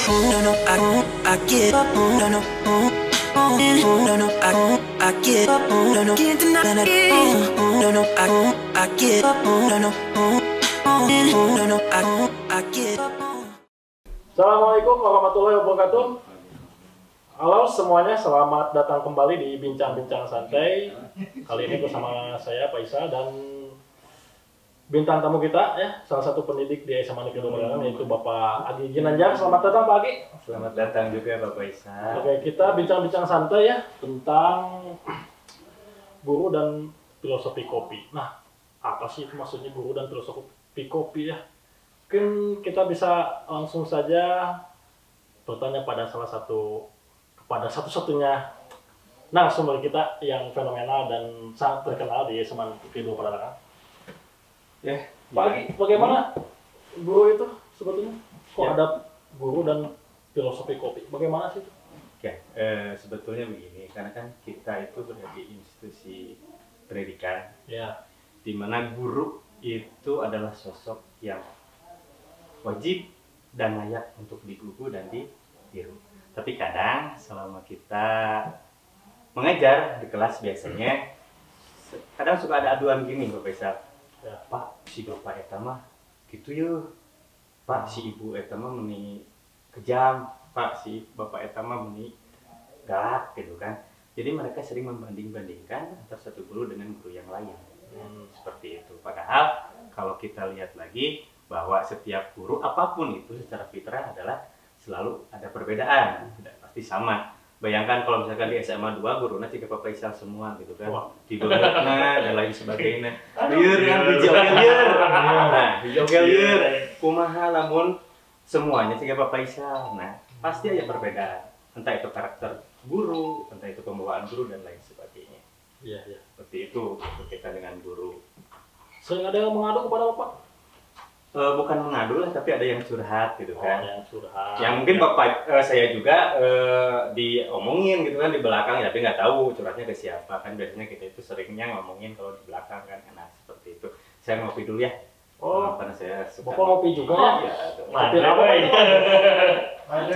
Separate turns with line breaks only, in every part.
No, no, I give up. No, no, no, no, I give up. No, no, can't deny it. No, no, I give up. No, no, no, no, I give up.
Assalamualaikum warahmatullahi wabarakatuh. Halo semuanya, selamat datang kembali di Bincang-Bincang Santai. Kali ini bersama saya Pak Isa dan bintang tamu kita ya, salah satu pendidik di SMA Negeri Lumajang yaitu Bapak Agi Ginanjar. Selamat datang Pak Agi.
Selamat datang juga Bapak Isa.
Oke, kita bincang-bincang santai ya tentang guru dan filosofi kopi. Nah, apa sih itu maksudnya guru dan filosofi kopi ya? Mungkin kita bisa langsung saja bertanya pada satu-satunya narasumber kita yang fenomenal dan sangat terkenal di SMA Negeri Lumajang.
Ya,
Bagaimana guru itu sebetulnya? Kok
Ya.
ada guru dan filosofi kopi? Bagaimana sih itu?
Oke, sebetulnya begini, karena kan kita itu berada di institusi pendidikan,
Ya,
di mana guru itu adalah sosok yang wajib dan layak untuk digugu dan ditiru. Tapi kadang selama kita mengajar di kelas biasanya, kadang suka ada aduan gini Bapak Isa.
ya.
Pak, si bapak eta mah gitu yeuh. Pak, si ibu eta mah meni kejam. Pak, si bapak eta mah meni galak gitu kan. Jadi mereka sering membanding-bandingkan antara satu guru dengan guru yang lain. Seperti itu. Padahal kalau kita lihat lagi bahwa setiap guru apapun itu secara fitrah adalah selalu ada perbedaan, tidak pasti sama. Bayangkan kalau misalkan di SMA 2 gurunya tiga Bapak Isa semua gitu kan.
Wah.
Dibelokna dan lain sebagainya. Lieur kan dijogel lieur. Nah, dijogel lieur. Kumaha lamun semuanya tiga Bapak Isa. Nah, pasti ada perbedaan. Entah itu karakter guru, entah itu pembawaan guru dan lain sebagainya.
Iya, iya.
Seperti itu berkaitan dengan guru.
Sering ada yang mengadu kepada Bapak?
Bukan mengadu lah, tapi ada yang curhat gitu kan.
Yang curhat.
Yang mungkin Bapak saya juga diomongin gitu kan di belakang, tapi nggak tahu curhatnya ke siapa kan. Biasanya kita itu seringnya ngomongin kalau di belakang kan, enak seperti itu. Saya ngopi dulu ya.
Oh,
Karena saya suka.
Bapak ngopi juga ya?
Iya.
Kopi apa ini?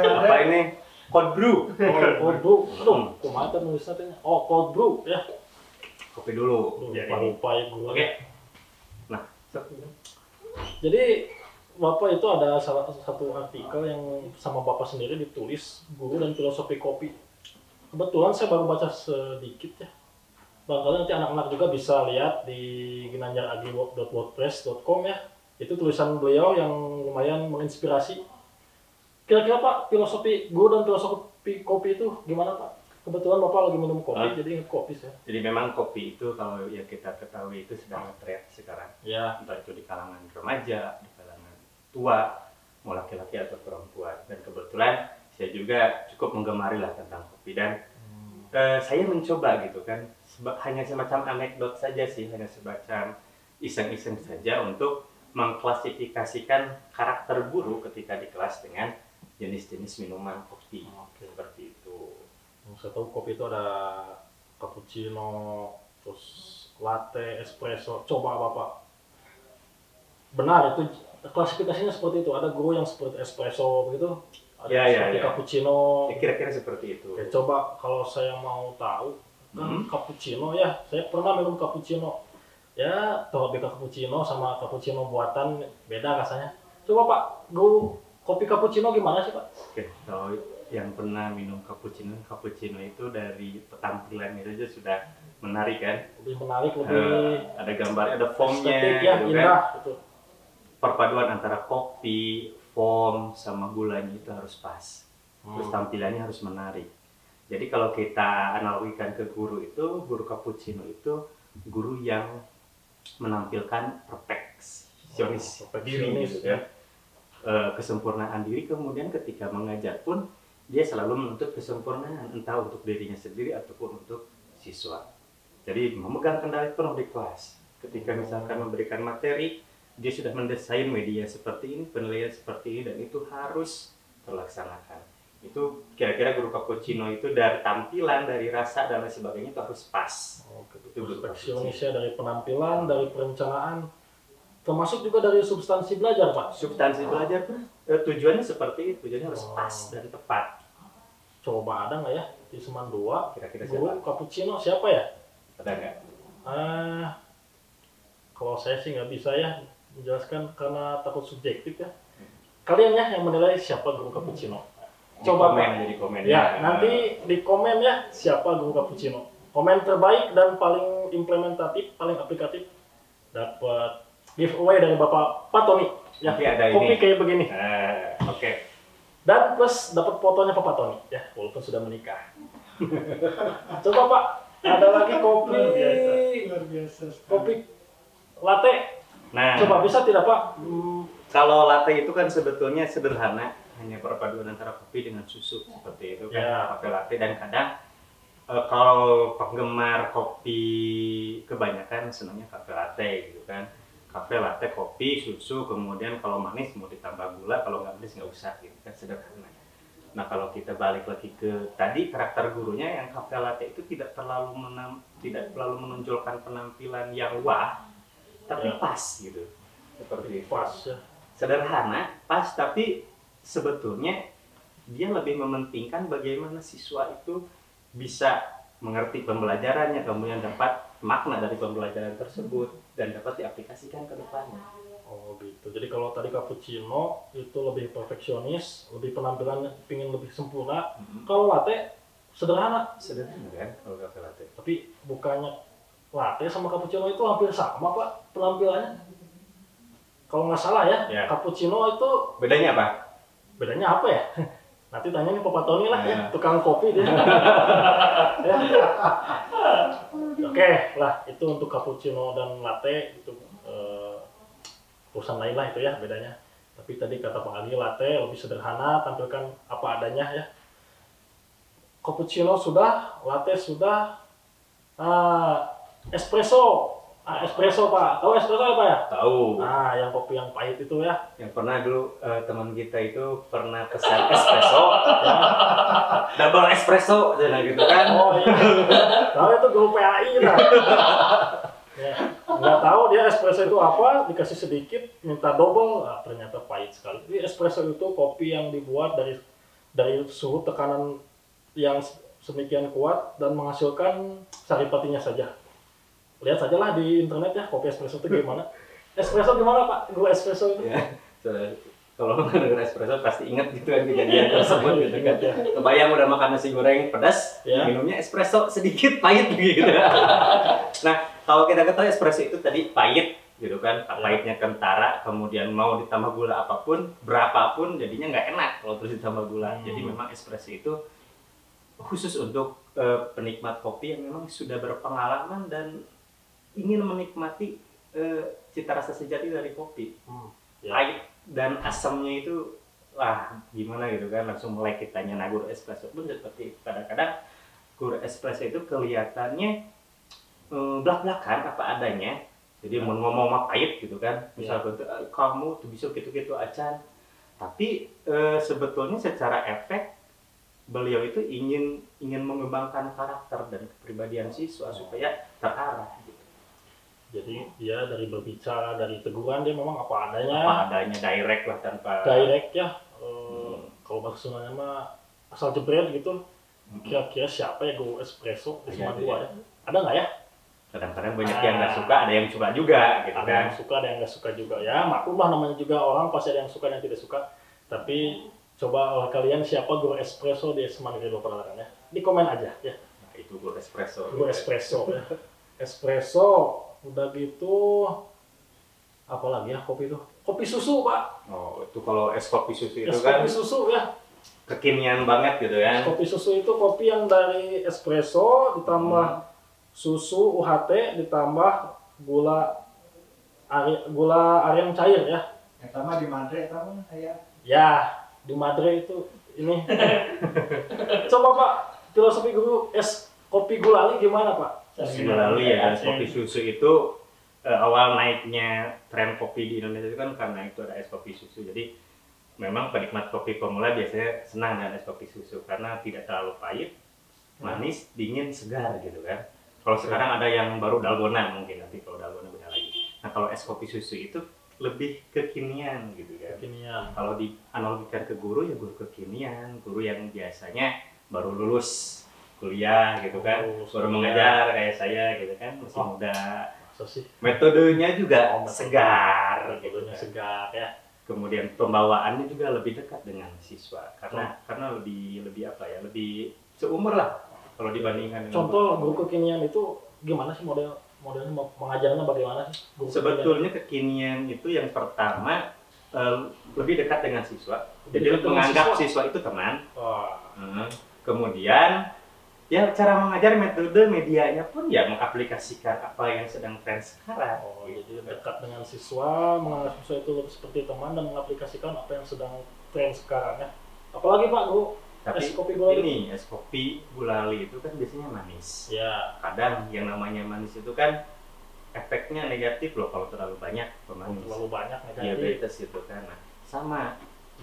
Apa ini? Cold brew.
Cold brew. Aduh, kumaha teh nulisna teh? Oh, cold brew ya.
Kopi dulu. Biar ini.
Lupa ya guru.
Oke. Nah,
Jadi Bapak itu ada salah satu artikel yang sama Bapak sendiri ditulis guru dan filosofi kopi. Kebetulan saya baru baca sedikit ya. Barangkali nanti anak-anak juga bisa lihat di ginanjaragi.wordpress.com ya. Itu tulisan beliau yang lumayan menginspirasi. Kira-kira Pak, filosofi guru dan filosofi kopi itu gimana Pak? Kebetulan Bapak lagi minum kopi, jadi ingat kopi saya.
jadi memang kopi itu kalau yang kita ketahui itu sedang nge-trend sekarang.
Ya,
Entah itu di kalangan remaja, di kalangan tua, mau laki-laki atau perempuan. Dan kebetulan saya juga cukup menggemari lah tentang kopi dan saya mencoba gitu kan, hanya semacam anekdot saja sih, hanya semacam iseng-iseng saja untuk mengklasifikasikan karakter guru ketika di kelas dengan jenis-jenis minuman kopi.
Oke.
Seperti itu.
saya tahu kopi itu ada cappuccino, terus latte, espresso. Coba Bapak, benar itu klasifikasinya seperti itu. Ada guru yang seperti espresso begitu, ada
Ya,
seperti
ya.
cappuccino.
Ya, kira-kira seperti itu.
Oke, coba kalau saya mau tahu kan cappuccino ya, saya pernah minum cappuccino. Ya, Torabika cappuccino sama cappuccino buatan beda rasanya. Coba Pak, guru kopi cappuccino gimana sih Pak?
Oke, kalau yang pernah minum cappuccino itu dari tampilannya saja sudah menarik kan.
Lebih menarik, lebih
Ada gambarnya, ada foamnya,
estetik ya,
gitu kan.
indah gitu.
Perpaduan antara kopi, foam, sama gulanya itu harus pas. Terus tampilannya harus menarik. Jadi kalau kita analogikan ke guru itu, guru cappuccino itu guru yang menampilkan perfeksionis diri gitu kan. Kesempurnaan diri, kemudian ketika mengajar pun dia selalu menuntut kesempurnaan, entah untuk dirinya sendiri ataupun untuk siswa. Jadi memegang kendali penuh di kelas. Ketika misalkan memberikan materi, dia sudah mendesain media seperti ini, penilaian seperti ini, dan itu harus terlaksanakan. Itu kira-kira guru cappuccino itu dari tampilan, dari rasa dan lain sebagainya itu harus pas. Itu guru
Perfeksionisnya dari penampilan, dari perencanaan, termasuk juga dari substansi belajar Pak.
Substansi belajar pun tujuannya seperti itu, tujuannya harus pas dan tepat.
Coba ada nggak ya di Seman 2
Kira-kira
guru
siapa?
cappuccino siapa ya?
Ada nggak?
Kalau saya sih nggak bisa ya menjelaskan karena takut subjektif ya. Kalian ya yang menilai siapa guru cappuccino. Coba
komen,
Pak.
jadi komen
Ya, nanti di komen ya siapa guru cappuccino. Komen terbaik dan paling implementatif, paling aplikatif dapat giveaway dari Bapak Pak Tony. Ya,
Nanti ada
kopi
ini.
kayak begini.
Oke.
Dan plus dapat fotonya Pak Tony ya, walaupun sudah menikah. Coba Pak, ada lagi kopi
Luar biasa.
kopi latte.
Nah,
Coba bisa tidak Pak?
kalau latte itu kan sebetulnya sederhana, hanya perpaduan antara kopi dengan susu seperti itu kan,
Ya.
pakai latte. Dan kadang kalau penggemar kopi kebanyakan senangnya cafe latte gitu kan. Cafe latte, kopi, susu, kemudian kalau manis mau ditambah gula, kalau nggak manis nggak usah gitu kan, sederhana. Nah kalau kita balik lagi ke tadi karakter gurunya, yang cafe latte itu tidak terlalu menonjolkan penampilan yang wah, tapi
Ya.
pas gitu, seperti itu.
Pas ya.
Sederhana, pas, tapi sebetulnya dia lebih mementingkan bagaimana siswa itu bisa mengerti pembelajarannya, kemudian dapat makna dari pembelajaran tersebut dan dapat diaplikasikan ke depannya.
Oh gitu. Jadi kalau tadi cappuccino itu lebih perfeksionis, lebih penampilan pingin lebih sempurna. Kalau latte sederhana,
Sederhana kan kalau cafe latte.
tapi bukannya latte sama cappuccino itu hampir sama Pak penampilannya. Kalau nggak salah ya,
Ya.
cappuccino itu
Bedanya apa?
bedanya apa ya? Nanti tanya nih Papa Tony lah ya,
Ya.
tukang kopi dia. Ya. Oke lah, itu untuk cappuccino dan latte itu urusan lain lah itu ya bedanya. Tapi tadi kata Pak Ali latte lebih sederhana, tampilkan apa adanya ya. Cappuccino sudah, latte sudah, espresso. Espresso Pak, tahu espresso apa ya?
Tahu.
Nah, yang kopi yang pahit itu ya.
Yang pernah dulu teman kita itu pernah pesan espresso, ya. Double espresso, gitu kan?
Oh iya. Tahu itu guru PAI lah. Ya, nggak tahu dia espresso itu apa, dikasih sedikit, minta double, ternyata pahit sekali. Jadi espresso itu kopi yang dibuat dari suhu tekanan yang sedemikian kuat dan menghasilkan saripatinya saja. Lihat saja lah di internet ya kopi espresso itu gimana. Espresso gimana Pak? Guru espresso itu?
Ya, kalau mendengar espresso pasti ingat gitu kan kejadian tersebut gitu kan. Kebayang udah makan nasi goreng pedas,
Ya.
minumnya espresso sedikit pahit gitu. Nah, kalau kita ketahui espresso itu tadi pahit gitu kan, pahitnya kentara, kemudian mau ditambah gula apapun, berapapun jadinya nggak enak kalau terus ditambah gula. Jadi memang espresso itu khusus untuk penikmat kopi yang memang sudah berpengalaman dan ingin menikmati cita rasa sejati dari kopi.
Ya.
Pahit dan asamnya itu wah gimana gitu kan, langsung mulai kitanya. Nah guru espresso pun seperti itu. Kadang-kadang guru espresso itu kelihatannya belak-belakan apa adanya, jadi mau ngomong mah pahit gitu kan, misalnya kamu tuh bisa gitu-gitu acan, tapi sebetulnya secara efek beliau itu ingin mengembangkan karakter dan kepribadian siswa supaya terarah gitu.
Jadi dia dari berbicara, dari teguran dia memang apa adanya.
Apa adanya, direct lah, tanpa
Direct ya. Kalau bahasa Sundanya mah asal jebret gitu. Kira-kira siapa ya guru espresso di Seman 2 ya? Ada nggak ya?
kadang-kadang banyak yang nggak suka, ada yang suka juga gitu
Ada
kan.
yang suka, ada yang nggak suka juga. Ya maklum lah, namanya juga orang pasti ada yang suka dan yang tidak suka. Tapi coba kalian siapa guru espresso di Seman Negeri 2 Padalarang ya? Di komen aja ya.
Nah, itu guru espresso.
Guru espresso ya. Espresso udah gitu apa lagi ya kopi itu? Kopi susu Pak.
Oh, itu kalau es kopi susu itu
Es
kan
kopi susu ya.
kekinian banget gitu kan.
Kopi susu itu kopi yang dari espresso ditambah susu UHT ditambah gula aren cair ya.
Eta mah di Madre eta mah aya.
Ya, di Madre itu ini. Coba Pak, filosofi guru es kopi gulali gimana Pak?
Minggu lalu ya, kopi susu itu awal naiknya tren kopi di Indonesia itu kan karena itu ada es kopi susu. Jadi memang penikmat kopi pemula biasanya senang dengan es kopi susu karena tidak terlalu pahit, manis, dingin, segar gitu kan. Kalau sekarang ada yang baru dalgona mungkin, nanti kalau dalgona beda lagi. Nah kalau es kopi susu itu lebih kekinian gitu kan.
Kekinian.
Kalau dianalogikan ke guru ya guru kekinian, guru yang biasanya baru lulus kuliah gitu kan, baru mengajar kayak saya gitu kan, masih muda.
Masa sih?
Metodenya juga segar gitu
Metodenya
kan.
segar ya.
Kemudian pembawaannya juga lebih dekat dengan siswa karena lebih apa ya, lebih seumur lah kalau dibandingkan dengan
Contoh guru kekinian itu gimana sih modelnya mengajarnya bagaimana sih? Guru
sebetulnya kekinian itu yang pertama lebih dekat dengan siswa.
Lebih
Jadi
dekat dengan
menganggap
siswa?
siswa itu teman.
Wah,
Kemudian ya cara mengajar metode medianya pun ya mengaplikasikan apa yang sedang tren sekarang.
oh, jadi dekat dengan siswa, menganggap siswa itu seperti teman dan mengaplikasikan apa yang sedang tren sekarang ya. Apalagi Pak Guru,
Tapi
es kopi gulali.
ini es kopi gulali itu kan biasanya manis.
Ya,
Kadang yang namanya manis itu kan efeknya negatif loh kalau terlalu banyak pemanis.
terlalu banyak negatif.
Diabetes gitu kan. Nah, sama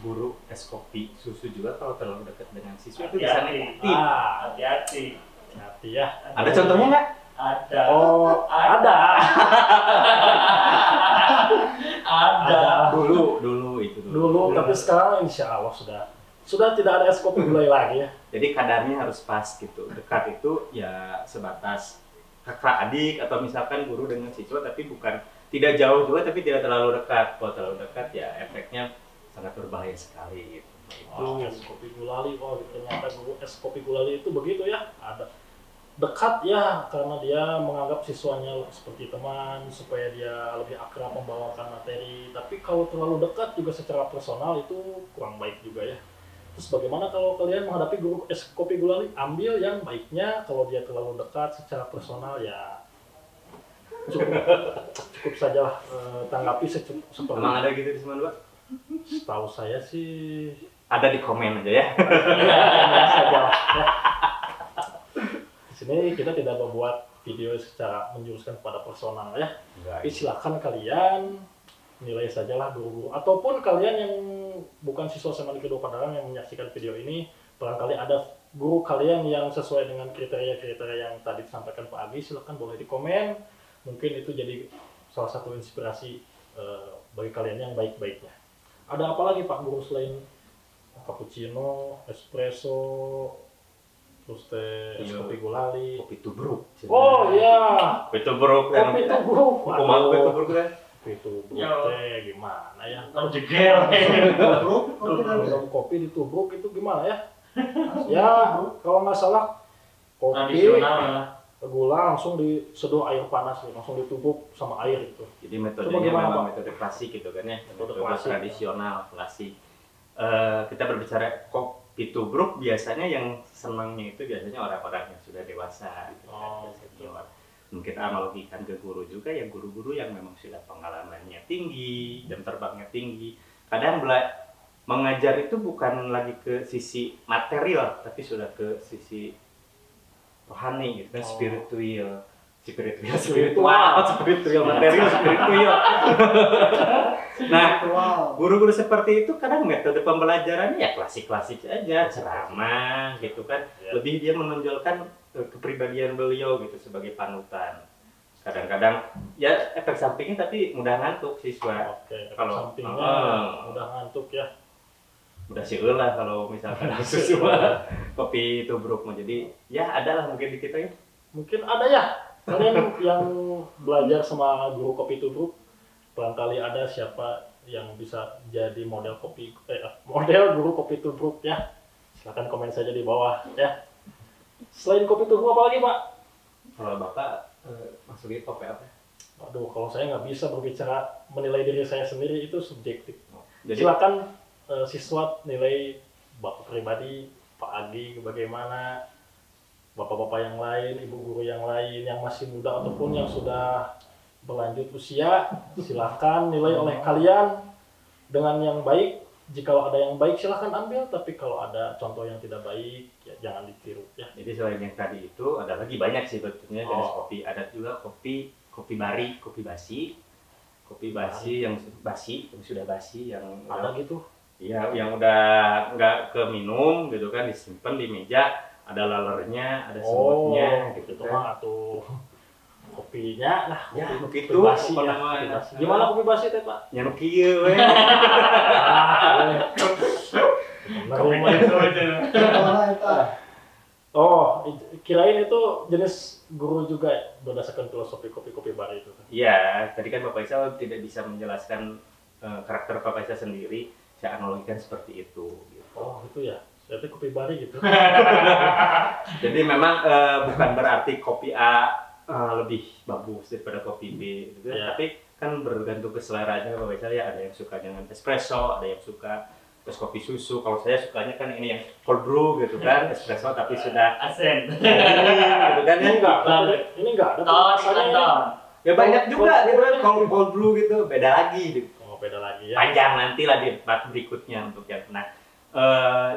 guru es kopi susu juga kalau terlalu dekat dengan siswa itu bisa negatif.
Hati-hati.
Hati ya.
Ada contohnya nggak?
Ada.
Oh, ada.
Ada.
Dulu itu
Dulu, tapi sekarang insya Allah sudah tidak ada es kopi gulai lagi ya.
Jadi kadarnya harus pas gitu. Dekat itu ya sebatas kakak adik atau misalkan guru dengan siswa, tapi bukan tidak jauh juga tapi tidak terlalu dekat. Kalau terlalu dekat ya efeknya sangat berbahaya sekali gitu.
Oh, es kopi gulali, oh ternyata guru es kopi gulali itu begitu ya. Ada dekat ya karena dia menganggap siswanya seperti teman supaya dia lebih akrab membawakan materi. Tapi kalau terlalu dekat juga secara personal itu kurang baik juga ya. Terus bagaimana kalau kalian menghadapi guru es kopi gulali? Ambil yang baiknya. Kalau dia terlalu dekat secara personal ya cukup saja lah, tanggapi seperti
Emang ada gitu di Semandu?
setahu saya sih
Ada di komen aja ya.
saja lah, ya. Di sini kita tidak membuat video secara menjuruskan kepada personal ya. Tapi silakan kalian nilai sajalah guru-guru ataupun kalian yang bukan siswa SMA Negeri 2 Padalarang yang menyaksikan video ini, barangkali ada guru kalian yang sesuai dengan kriteria-kriteria yang tadi disampaikan Pak Agi, silakan boleh di komen. Mungkin itu jadi salah satu inspirasi bagi kalian yang baik-baiknya. Ada apa lagi Pak Guru selain cappuccino, espresso, terus teh es kopi gulali?
Kopi tubruk.
Oh iya,
Kopi tubruk kan.
kopi tubruk.
Kumaha kopi tubruk kan?
Kopi tubruk
Yo.
teh gimana ya?
Jegel.
Minum kopi ditubruk itu gimana ya? Ya kalau nggak salah kopi
Tradisional.
gula langsung diseduh air panas nih, langsung ditubruk sama air itu.
Jadi
Coba
metodenya
gimana,
memang
Pak?
metode klasik gitu kan ya,
Metode
metode
klasik.
tradisional klasik. Kita berbicara kopi tubruk biasanya yang senangnya itu biasanya orang-orang yang sudah dewasa. Gitu kan,
Oh,
biasanya
gitu.
orang. Mungkin analogikan ke guru juga ya, guru-guru yang memang sudah pengalamannya tinggi, jam terbangnya tinggi. Kadang mengajar itu bukan lagi ke sisi material, tapi sudah ke sisi rohani gitu kan,
Oh.
spiritual, material, spiritual. Nah, guru-guru seperti itu kadang metode pembelajarannya ya klasik-klasik aja, ceramah gitu kan.
Ya.
Lebih dia menonjolkan kepribadian beliau gitu sebagai panutan. Kadang-kadang ya efek sampingnya tapi mudah ngantuk siswa.
Oke,
Kalau-
sampingnya udah ngantuk ya.
Udah sih lah kalau misalkan siswa kopi tubruk mau jadi ya ada lah mungkin di kita ya.
Mungkin ada ya kalian yang belajar sama guru kopi tubruk, barangkali ada siapa yang bisa jadi model model guru kopi tubruk ya. Silahkan komen saja di bawah ya. Selain kopi tubruk apa lagi Pak?
Kalau bapak maksudnya kopi apa?
Aduh, kalau saya nggak bisa berbicara menilai diri saya sendiri, itu subjektif.
Jadi
Silakan siswa nilai Bapak pribadi, Pak Agi bagaimana, Bapak-bapak yang lain, Ibu guru yang lain yang masih muda ataupun yang sudah berlanjut usia, silakan nilai oleh kalian dengan yang baik. Jikalau ada yang baik silahkan ambil, tapi kalau ada contoh yang tidak baik ya jangan ditiru ya.
Jadi selain yang tadi itu ada lagi banyak sih sebetulnya jenis
Oh.
kopi. Ada juga kopi bari, kopi basi yang sudah basi yang
Ada gitu.
ya yang udah nggak keminum gitu kan, disimpan di meja, ada lalernya, ada semutnya gitu
itu
kan.
mah tuh kopinya lah.
Ya,
kopi
begitu.
basi ya.
Pokoknya
Kopi basi. Gimana kopi basi teh Pak?
Nyanu kieu we.
Oh, kirain itu jenis guru juga ya, berdasarkan filosofi kopi-kopi bar itu.
Iya, tadi kan Bapak Isa tidak bisa menjelaskan karakter Bapak Isa sendiri, saya analogikan seperti itu. Gitu.
Oh, itu ya. Saya tuh kopi bari gitu.
Jadi memang bukan berarti kopi A lebih bagus daripada kopi B, gitu.
Ya.
Tapi kan bergantung ke seleranya Bapak Isa ya. Ada yang suka dengan espresso, ada yang suka terus kopi susu. Kalau saya sukanya kan ini yang cold brew gitu kan, espresso tapi sudah
Asen.
gitu kan ya.
Ini enggak ada
Oh,
rasanya.
Ya banyak juga gitu kan, cold brew gitu, beda lagi gitu.
Oh, beda lagi ya.
Panjang nanti lah di part berikutnya untuk yang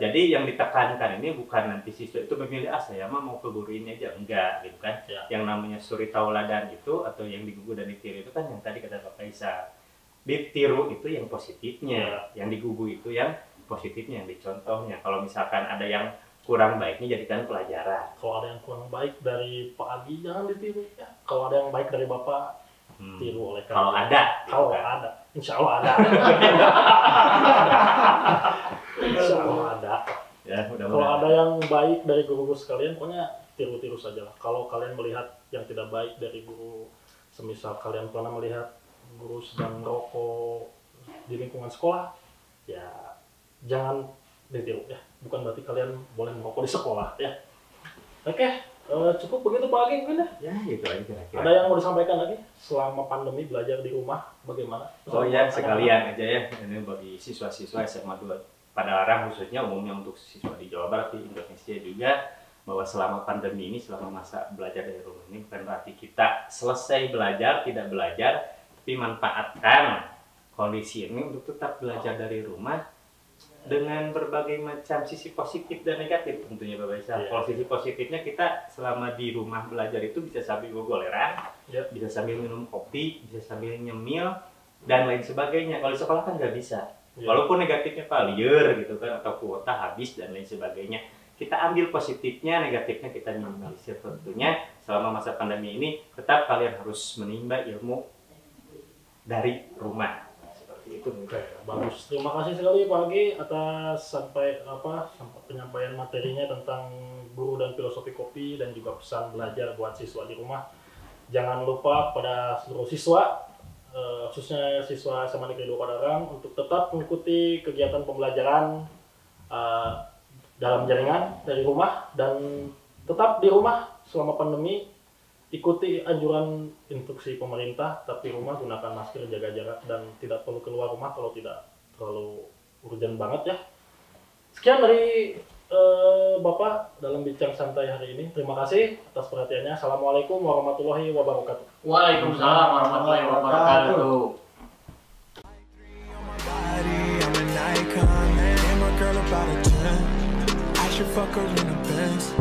jadi yang ditekankan ini bukan nanti siswa itu memilih saya mah mau ke guru ini aja, enggak gitu kan.
Ya.
Yang namanya suri tauladan itu atau yang digugu dan ditiru itu kan yang tadi kata Pak Isa, ditiru itu yang positifnya, yang digugu itu yang positifnya, yang dicontohnya. Kalau misalkan ada yang kurang baiknya jadikan pelajaran.
Kalau ada yang kurang baik dari Pak Agi jangan ditiru ya. Kalau ada yang baik dari Bapak tiru oleh
Kalau
kalian.
ada,
Kalau
gitu kan.
ada, insya Allah ada. Insya Allah ada.
Ya,
Kalau
mudah-mudahan.
ada yang baik dari guru-guru sekalian, pokoknya tiru-tiru saja lah. Kalau kalian melihat yang tidak baik dari guru, semisal kalian pernah melihat guru sedang merokok di lingkungan sekolah, ya jangan ditiru ya. Bukan berarti kalian boleh merokok di sekolah ya. Oke, cukup begitu Pak Agi mungkin ya.
Ya, gitu aja kira-kira.
Ada yang mau disampaikan lagi selama pandemi belajar di rumah bagaimana?
Oh ya, sekalian aja ya. Ini bagi siswa-siswa SMA 2 Padalarang khususnya, umumnya untuk siswa di Jawa Barat, di Indonesia juga, bahwa selama pandemi ini, selama masa belajar dari rumah ini bukan berarti kita selesai belajar, tidak belajar, tapi manfaatkan kondisi ini untuk tetap belajar dari rumah dengan berbagai macam sisi positif dan negatif tentunya Bapak Isa.
Iya.
Kalau sisi positifnya kita selama di rumah belajar itu bisa sambil gogoleran,
Ya.
bisa sambil minum kopi, bisa sambil nyemil dan lain sebagainya. Kalau di sekolah kan nggak bisa.
Ya.
Walaupun negatifnya liar gitu kan atau kuota habis dan lain sebagainya. Kita ambil positifnya, negatifnya kita minimalisir tentunya. Selama masa pandemi ini tetap kalian harus menimba ilmu dari rumah. Seperti itu.
Oke, bagus. Terima kasih sekali Pak Agi atas sampai penyampaian materinya tentang guru dan filosofi kopi dan juga pesan belajar buat siswa di rumah. Jangan lupa pada seluruh siswa, khususnya siswa SMA Negeri 2 Padalarang, untuk tetap mengikuti kegiatan pembelajaran dalam jaringan dari rumah dan tetap di rumah selama pandemi. Ikuti anjuran instruksi pemerintah, tapi rumah gunakan masker, jaga jarak, dan tidak perlu keluar rumah kalau tidak terlalu urgent banget ya. Sekian dari Bapak dalam bincang santai hari ini. Terima kasih atas perhatiannya. Assalamualaikum warahmatullahi wabarakatuh.
Waalaikumsalam warahmatullahi wabarakatuh.
I'm an icon, man. And my girl about a 10. I should fuck her in the Benz.